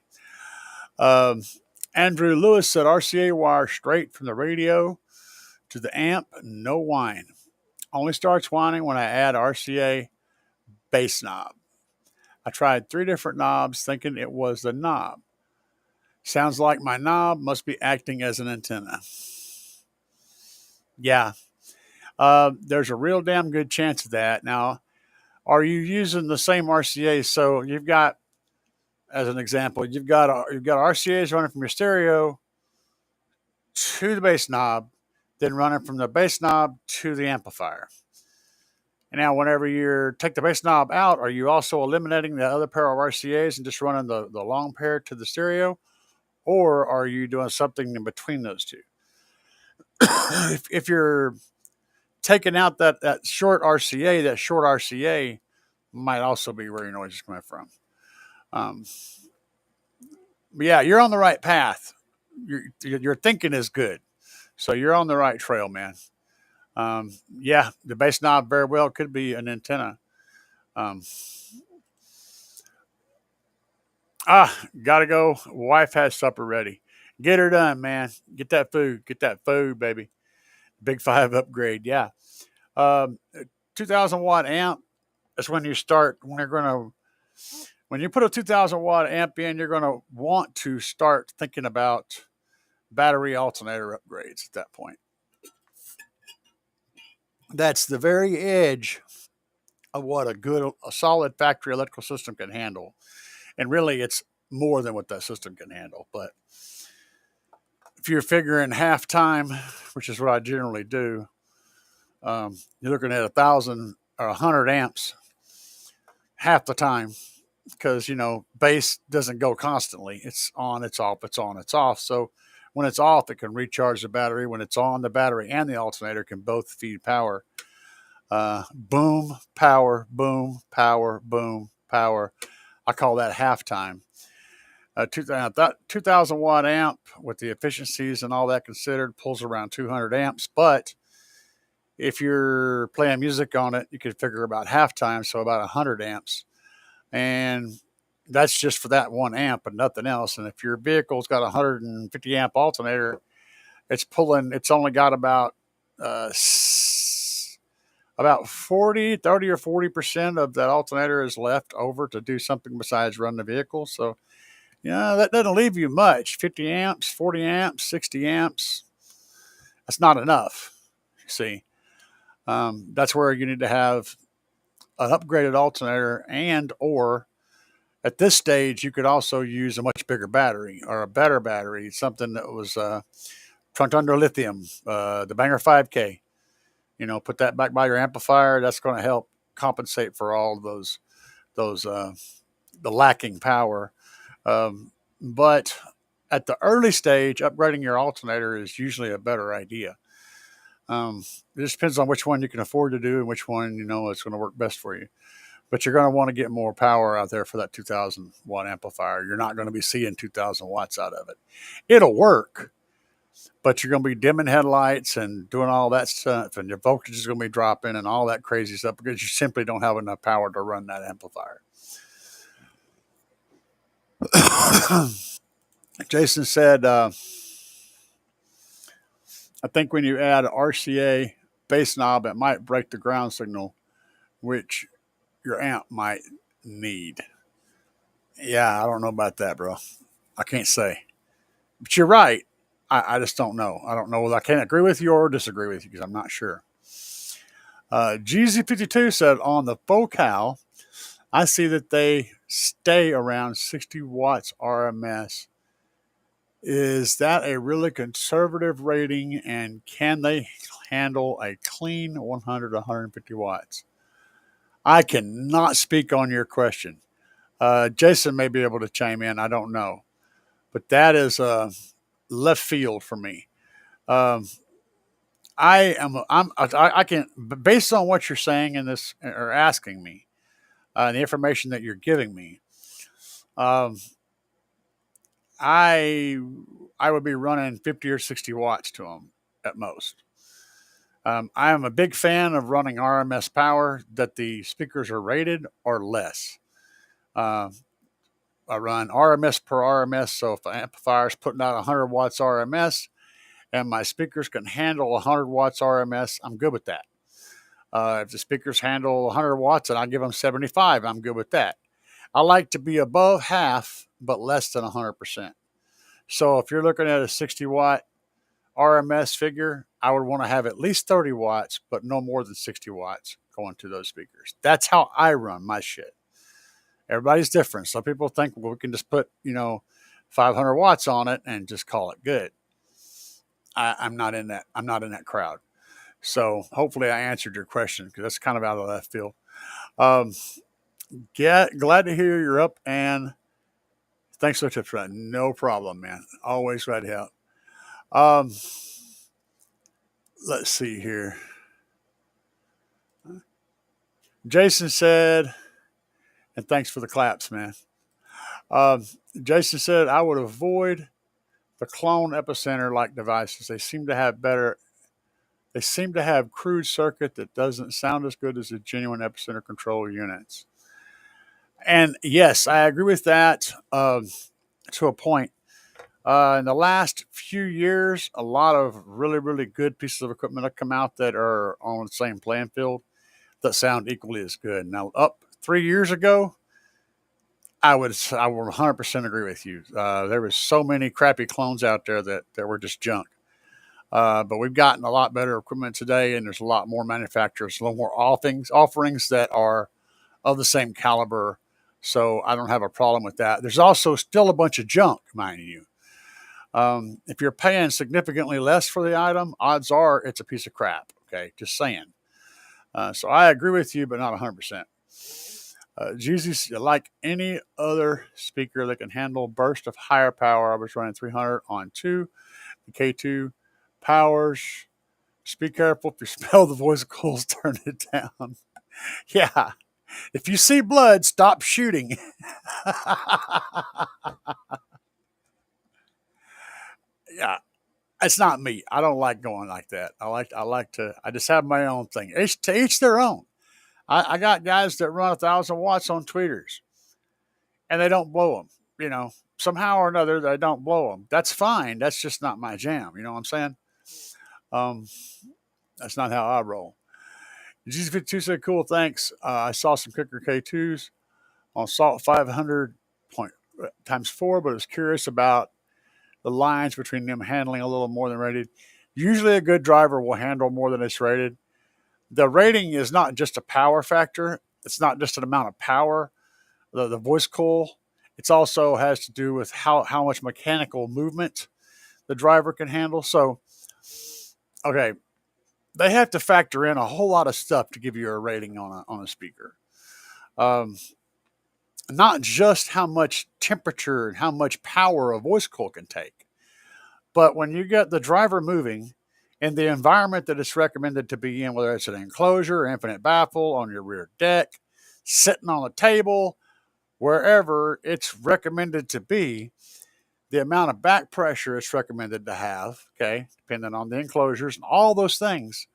Andrew Lewis said RCA wire straight from the radio to the amp, no whine. Only starts whining when I add RCA bass knob. I tried 3 different knobs thinking it was the knob. Sounds like my knob must be acting as an antenna. Yeah. There's a real damn good chance of that. Now, are you using the same RCA? So you've got, as an example, you've got RCAs running from your stereo to the bass knob, then running from the bass knob to the amplifier. And now, whenever you take the bass knob out, are you also eliminating the other pair of RCAs and just running the long pair to the stereo? Or are you doing something in between those two? if you're taking out that short RCA might also be where your noise is coming from. But yeah, you're on the right path. Your thinking is good. So you're on the right trail, man. Yeah, the bass knob very well could be an antenna. Gotta go. Wife has supper ready. Get her done, man. Get that food. Get that food, baby. Big 5 upgrade. Yeah. 2000 watt amp is when you start, when you put a 2000 watt amp in, you're going to want to start thinking about battery alternator upgrades at that point. That's the very edge of what a solid factory electrical system can handle. And really, it's more than what that system can handle. But if you're figuring half time, which is what I generally do, you're looking at 1,000 or 100 amps half the time, because bass doesn't go constantly. It's on, it's off, it's on, it's off. So when it's off, it can recharge the battery. When it's on, the battery and the alternator can both feed power. Boom, power, boom, power, boom, power. I call that halftime. 2,000 watt amp with the efficiencies and all that considered pulls around 200 amps. But if you're playing music on it, you could figure about halftime, so about 100 amps. And that's just for that one amp and nothing else. And if your vehicle's got a 150 amp alternator, it's only got about 30 or 40% of that alternator is left over to do something besides run the vehicle. So, that doesn't leave you much. 50 amps, 40 amps, 60 amps. That's not enough. See, that's where you need to have an upgraded alternator, and or at this stage you could also use a much bigger battery or a better battery, something that was front under lithium, the Banger 5K. Put that back by your amplifier. That's going to help compensate for all of those the lacking power. But at the early stage, upgrading your alternator is usually a better idea. It just depends on which one you can afford to do and which one is going to work best for you. But you're going to want to get more power out there for that 2,000 watt amplifier. You're not going to be seeing 2,000 watts out of it. It'll work, but you're going to be dimming headlights and doing all that stuff, and your voltage is going to be dropping and all that crazy stuff because you simply don't have enough power to run that amplifier. Jason said, I think when you add RCA bass knob, it might break the ground signal, which your amp might need. Yeah, I don't know about that, bro. I can't say. But you're right. I just don't know. I don't know. I can't agree with you or disagree with you because I'm not sure. GZ52 said, on the Focal, I see that they stay around 60 watts RMS. Is that a really conservative rating, and can they handle a clean 100 to 150 watts? I cannot speak on your question. Jason may be able to chime in. I don't know. But that is left field for me. I can, based on what you're saying in this or asking me, the information that you're giving me, I would be running 50 or 60 watts to them at most. I am a big fan of running RMS power that the speakers are rated or less. I run RMS per RMS, so if the amplifier is putting out 100 watts RMS and my speakers can handle 100 watts RMS, I'm good with that. If the speakers handle 100 watts and I give them 75, I'm good with that. I like to be above half, but less than 100%. So if you're looking at a 60 watt RMS figure, I would want to have at least 30 watts, but no more than 60 watts going to those speakers. That's how I run my shit. Everybody's different. Some people think, well, we can just put, 500 watts on it and just call it good. I'm not in that. I'm not in that crowd. So hopefully I answered your question because that's kind of out of left field. Glad to hear you're up, and thanks for the tips, friend. No problem, man. Always glad to help. Let's see here. Jason said, and thanks for the claps, man. Jason said, I would avoid the clone epicenter like devices. They seem to have crude circuit that doesn't sound as good as the genuine epicenter control units. And yes, I agree with that to a point. In the last few years, a lot of really, really good pieces of equipment have come out that are on the same playing field that sound equally as good. Now, up 3 years ago, I would 100% agree with you. There was so many crappy clones out there that were just junk. But we've gotten a lot better equipment today, and there's a lot more manufacturers, a lot more offerings that are of the same caliber. So I don't have a problem with that. There's also still a bunch of junk, mind you. If you're paying significantly less for the item, odds are it's a piece of crap. Okay, just saying. So I agree with you, but not 100%. Jesus, like any other speaker that can handle burst of higher power, I was running 300 on 2. The K2 powers. Just be careful. If you smell the voicicles, turn it down. Yeah. If you see blood, stop shooting. Yeah. It's not me. I don't like going like that. I just have my own thing. To each their own. I got guys that run 1,000 watts on tweeters and they don't blow them, somehow or another they don't blow them. That's fine. That's just not my jam. You know what I'm saying? That's not how I roll. GZ52 said, cool, thanks. I saw some Kicker K2s on Salt 500 times 4, but I was curious about the lines between them handling a little more than rated. Usually a good driver will handle more than it's rated. The rating is not just a power factor. It's not just an amount of power, the voice coil. It also has to do with how much mechanical movement the driver can handle. So, okay, they have to factor in a whole lot of stuff to give you a rating on a speaker. Um, Not just how much temperature and how much power a voice coil can take, but when you get the driver moving in the environment that it's recommended to be in, whether it's an enclosure, infinite baffle, on your rear deck, sitting on a table, wherever it's recommended to be, the amount of back pressure it's recommended to have, okay, depending on the enclosures and all those things,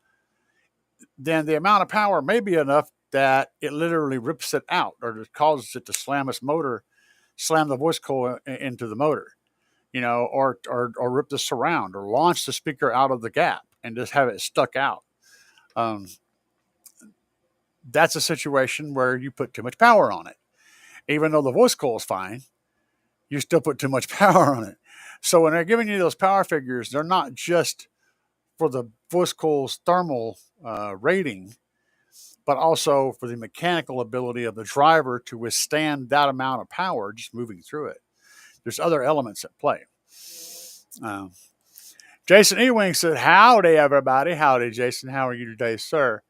then the amount of power may be enough that it literally rips it out or causes it to slam the voice coil into the motor, or rip the surround or launch the speaker out of the gap and just have it stuck out. Um, that's a situation where you put too much power on it. Even though the voice coil is fine, you still put too much power on it. So when they're giving you those power figures, they're not just for the voice coil's thermal rating, but also for the mechanical ability of the driver to withstand that amount of power just moving through it. There's other elements at play. Jason Ewing said, howdy, everybody. Howdy, Jason. How are you today, sir?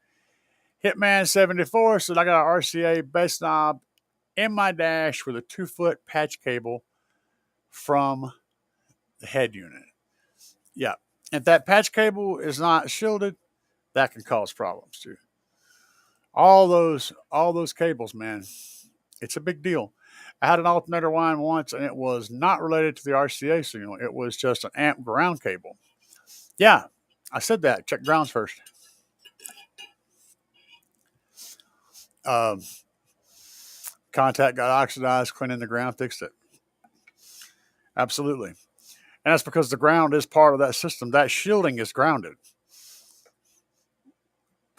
Hitman74 said, I got an RCA bass knob in my dash with a 2-foot patch cable from the head unit. Yeah. If that patch cable is not shielded, that can cause problems too. All those cables, man, it's a big deal. I had an alternator wind once, and it was not related to the RCA signal. It was just an amp ground cable. Yeah, I said that. Check grounds first. Contact got oxidized, cleaning the ground, fixed it. Absolutely. And that's because the ground is part of that system. That shielding is grounded.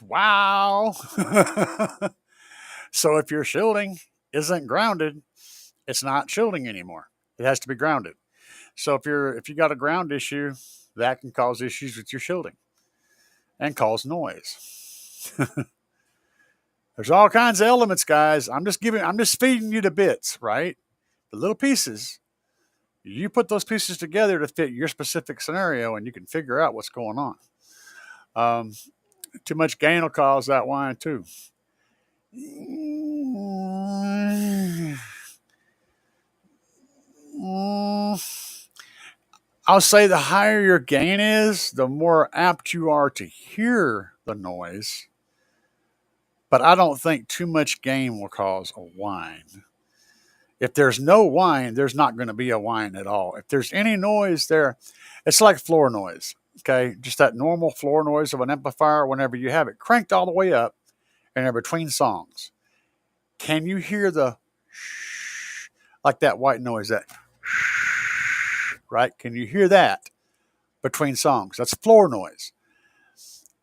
Wow. So if your shielding isn't grounded, it's not shielding anymore. It has to be grounded. So if you got a ground issue, that can cause issues with your shielding and cause noise. There's all kinds of elements, guys. I'm just feeding you the bits, right? The little pieces. You put those pieces together to fit your specific scenario, and you can figure out what's going on. Too much gain will cause that whine too. I'll say the higher your gain is, the more apt you are to hear the noise. But I don't think too much gain will cause a whine. If there's no whine, there's not going to be a whine at all. If there's any noise there, it's like floor noise. Okay, just that normal floor noise of an amplifier whenever you have it cranked all the way up and they're between songs. Can you hear the shh, like that white noise, that shh, right? Can you hear that between songs? That's floor noise.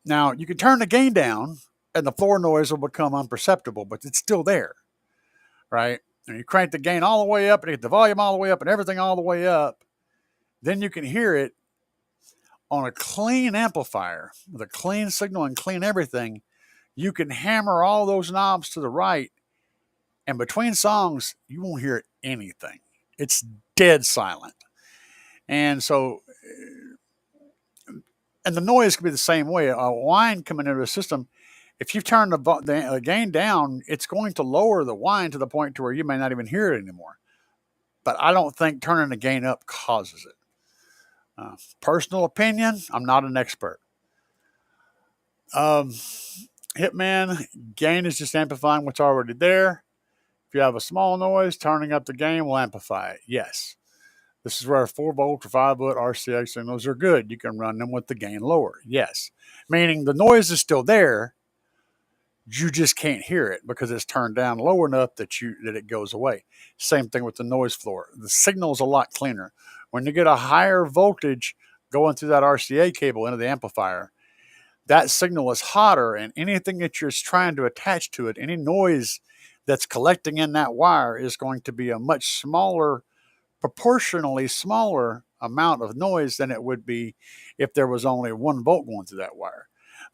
Now, you can turn the gain down and the floor noise will become imperceptible, but it's still there, right? And you crank the gain all the way up and you get the volume all the way up and everything all the way up, then you can hear it on a clean amplifier with a clean signal and clean everything. You can hammer all those knobs to the right, and between songs, you won't hear anything. It's dead silent. And so, and the noise can be the same way. A whine coming into the system, if you turn the gain down, it's going to lower the whine to the point to where you may not even hear it anymore. But I don't think turning the gain up causes it. Personal opinion, I'm not an expert. Hitman, gain is just amplifying what's already there. If you have a small noise, turning up the gain will amplify it. Yes. This is where 4-volt or 5-volt RCA signals are good. You can run them with the gain lower. Yes. Meaning the noise is still there. You just can't hear it because it's turned down low enough that it goes away. Same thing with the noise floor. The signal's a lot cleaner. When you get a higher voltage going through that RCA cable into the amplifier, that signal is hotter, and anything that you're trying to attach to it, any noise that's collecting in that wire, is going to be a much smaller, proportionally smaller amount of noise than it would be if there was only 1 volt going through that wire.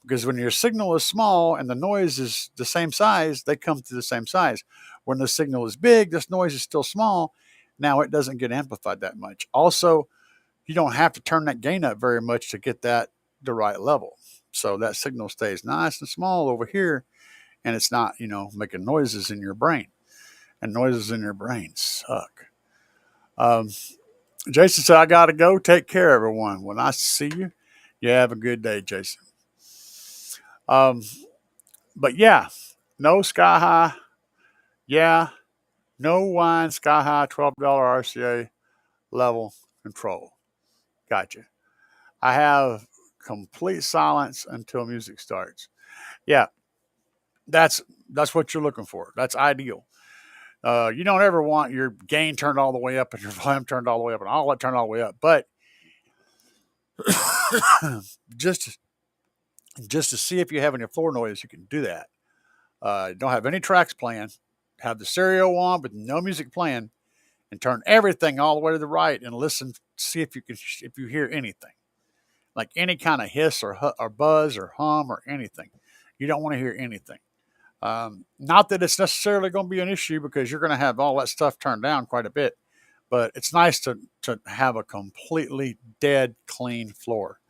Because when your signal is small and the noise is the same size, they come to the same size. When the signal is big, this noise is still small. Now it doesn't get amplified that much. Also, you don't have to turn that gain up very much to get that the right level. So that signal stays nice and small over here, and it's not, making noises in your brain. And noises in your brain suck. Um, Jason said, I got to go. Take care, everyone. When I see you, you have a good day, Jason. Um, but yeah, no sky high. Yeah, no wine, sky high, $12 RCA level control. Gotcha. I have complete silence until music starts. Yeah, that's what you're looking for. That's ideal. You don't ever want your gain turned all the way up and your volume turned all the way up and all that turned all the way up. But just to see if you have any floor noise, you can do that. Don't have any tracks playing. Have the stereo on with no music playing, and turn everything all the way to the right and listen. See if you hear anything, like any kind of hiss or buzz or hum or anything. You don't want to hear anything. Not that it's necessarily going to be an issue because you're going to have all that stuff turned down quite a bit, but it's nice to have a completely dead clean floor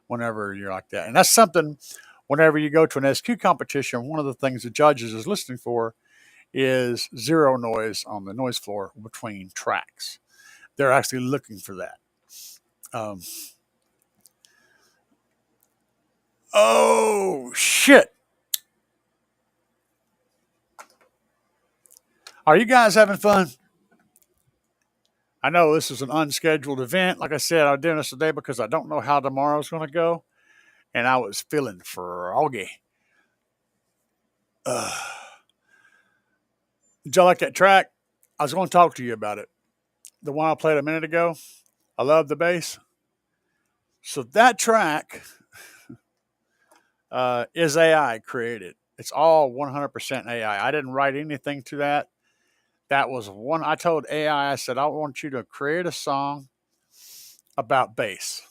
whenever you're like that. And that's something whenever you go to an SQ competition, one of the things the judges is listening for is zero noise on the noise floor between tracks. They're actually looking for that. Oh, shit. Are you guys having fun? I know this is an unscheduled event. Like I said, I'm doing this today because I don't know how tomorrow's going to go. And I was feeling froggy. Did y'all like that track? I was going to talk to you about it. The one I played a minute ago. I love the bass. So that track is AI created. It's all 100% AI. I didn't write anything to that. That was one. I told AI, I said, I want you to create a song about bass.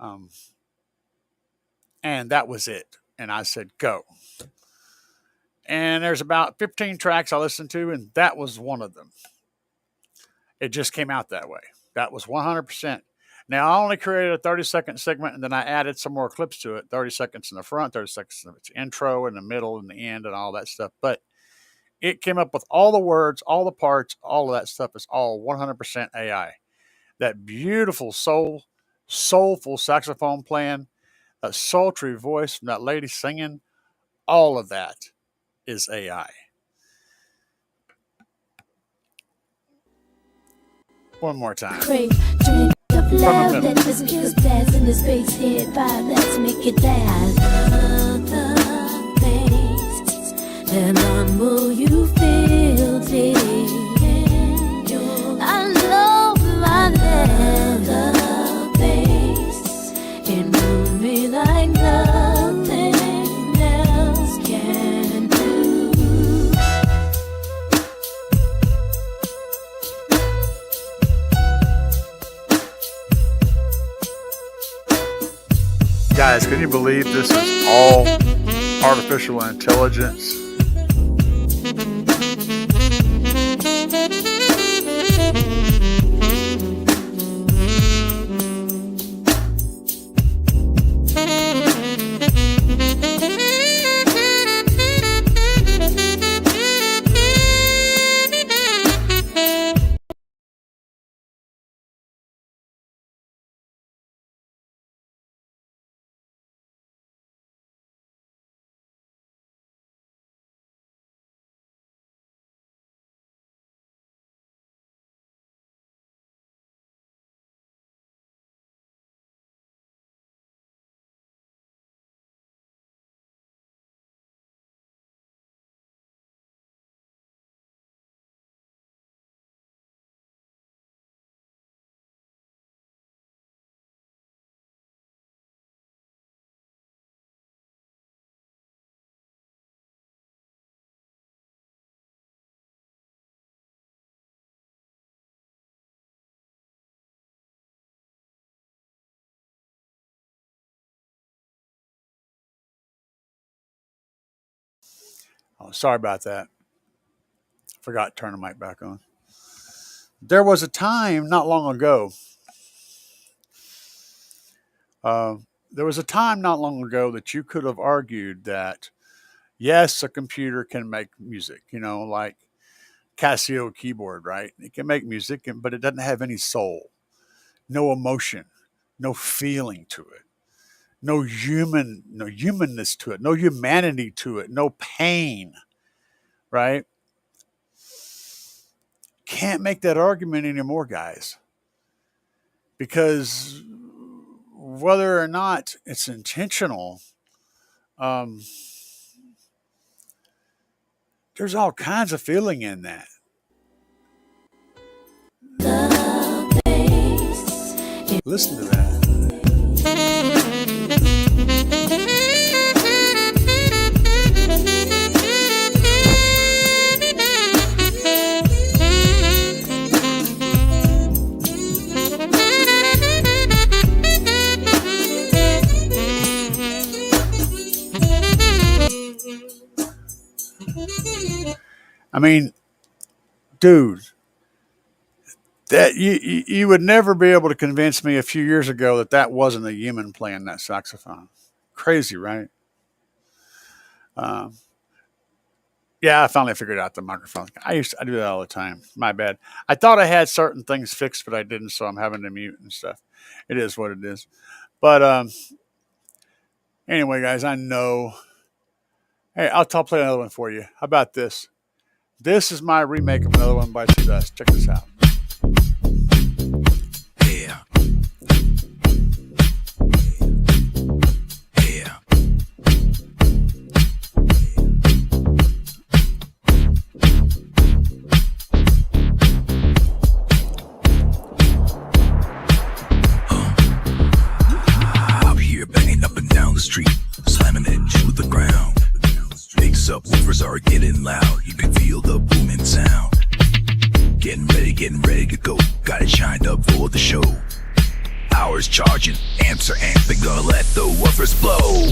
And that was it. And I said, go. And there's about 15 tracks I listened to, and that was one of them. It just came out that way. That was 100%. Now, I only created a 30-second segment, and then I added some more clips to it, 30 seconds in the front, 30 seconds in the intro, in the middle, and the end, and all that stuff. But it came up with all the words, all the parts, all of that stuff is all 100% AI. That beautiful soulful saxophone playing, that sultry voice from that lady singing, all of that is AI. One more time. Crave, drink up loud, that doesn't just blast in the space hit by let's make it last. Other things that humble you feel it. I love my leather base. It moved me like nothing else can do. Guys, can you believe this is all artificial intelligence? Oh, sorry about that. Forgot to turn the mic back on. There was a time not long ago. Uh, there was a time not long ago that you could have argued that yes, a computer can make music. Like Casio keyboard, right? It can make music, but it doesn't have any soul, no emotion, no feeling to it, no humanness to it, no humanity to it, no pain, right? Can't make that argument anymore, guys, because whether or not it's intentional, um, there's all kinds of feeling in that. The bass. Listen to that. I mean, dude, that you would never be able to convince me a few years ago that that wasn't a human playing that saxophone. Crazy, right? Um, yeah, I finally figured out the microphone. I do that all the time. My bad. I thought I had certain things fixed, but I didn't, so I'm having to mute and stuff. It is what it is. But anyway, guys, I know. Hey, I'll play another one for you. How about this? This is my remake of another one by Slapz. Check this out. Yeah. Yeah. Out here banging up and down the street, slamming it to the ground. Big subwoofers are getting loud. You can feel the booming sound. Getting ready to go. Got it shined up for the show. Hours charging, amps are amping, gonna let the woofers blow.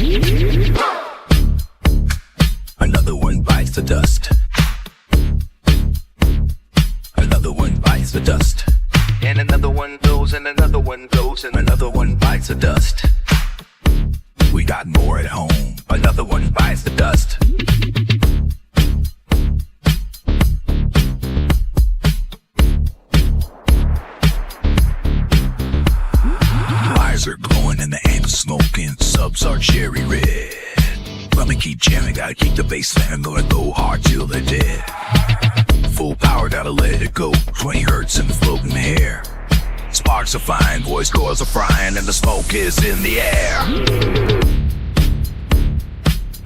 Another one bites the dust. Another one bites the dust. And another one goes, and another one goes, and another one bites the dust. We got more at home. Another one bites the dust. Eyes are glowing and the amps smoking. Subs are cherry red. Let me keep jamming, gotta keep the bass fan. Gonna go hard till they're dead. Full power, gotta let it go. 20 hertz in the floating hair. Sparks are flying, voice cords are frying, and the smoke is in the air.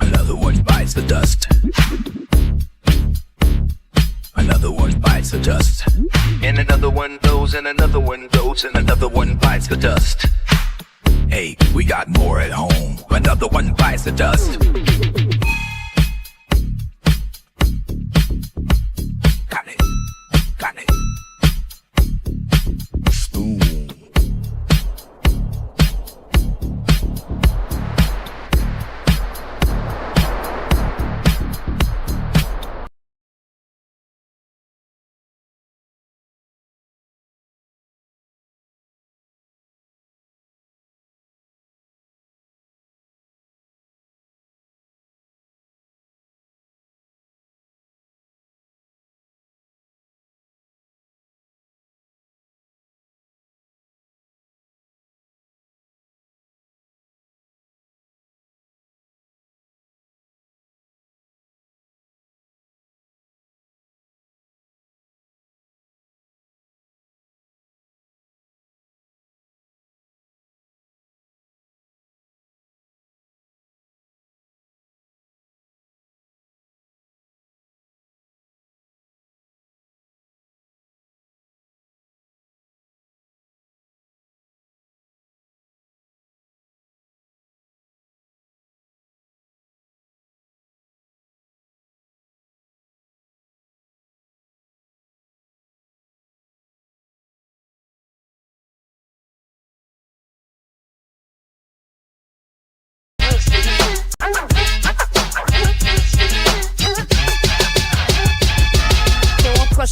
Another one bites the dust. Another one bites the dust. And another one goes, and another one goes, and another one bites the dust. Hey, we got more at home. Another one bites the dust.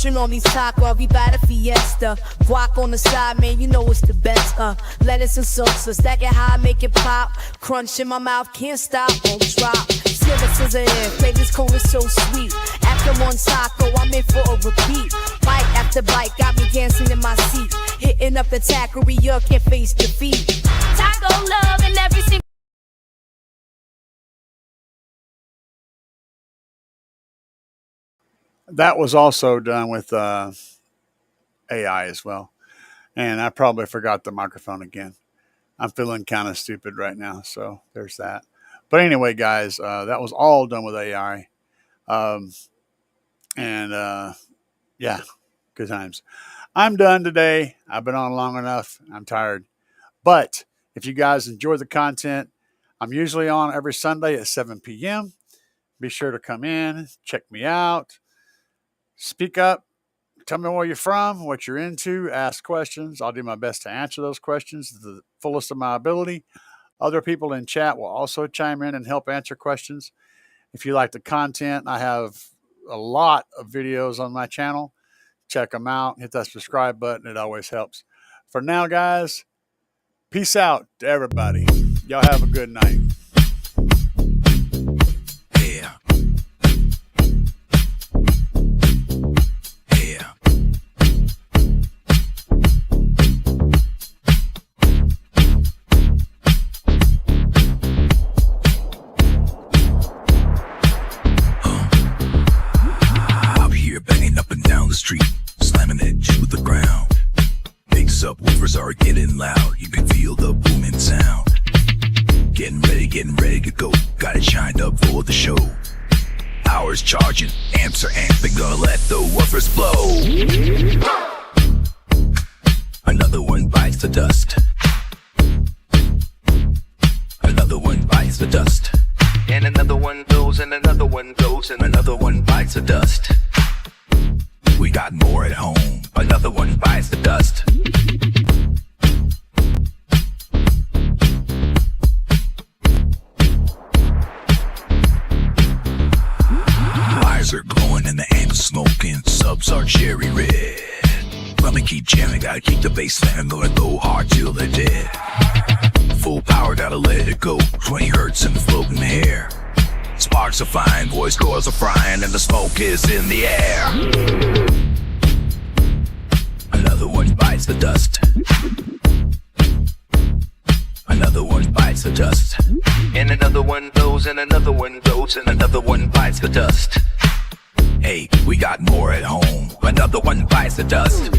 Shrimp on these tacos, we buy the fiesta. Guac on the side, man, you know it's the best. Lettuce and salsa, stack it high, make it pop. Crunch in my mouth, can't stop, won't drop. Scissor in, flavors cold is so sweet. After one taco, I'm in for a repeat. Bite after bite, got me dancing in my seat. Hitting up the taqueria, can't face defeat. Taco love and every single. That was also done with AI as well. And I probably forgot the microphone again. I'm feeling kind of stupid right now, so there's that. But anyway, guys, that was all done with AI. Yeah, good times. I'm done today. I've been on long enough. I'm tired. But if you guys enjoy the content, I'm usually on every Sunday at 7 p.m. Be sure to come in, check me out, speak up, tell me where you're from, what you're into, ask questions. I'll do my best to answer those questions to the fullest of my ability. Other people in chat will also chime in and help answer questions. If you like the content, I have a lot of videos on my channel. Check them out. Hit that subscribe button. It always helps. For now, guys, peace out to everybody. Y'all have a good night. Yeah. Yeah. Out here banging up and down the street, slamming it to the ground. Big subwoofers are getting loud. You can feel the booming sound. Getting ready to go. Got it shined up for the show. Hours charging, amps are amping, gonna let the woofers blow. Another one bites the dust. Another one bites the dust. And another one goes, and another one goes, and another one bites the dust. We got more at home. Another one bites the dust. Eyes are glowing and the amps smoking. Subs are cherry red. Let me keep jamming, gotta keep the bass fan gonna go hard till they're dead. Full power, gotta let it go. 20 hertz in the floating air. Sparks are flying, voice cords are frying, and the smoke is in the air. Another one bites the dust. Another one bites the dust. And another one goes, and another one goes, and another one bites the dust. Hey, we got more at home. Another one bites the dust.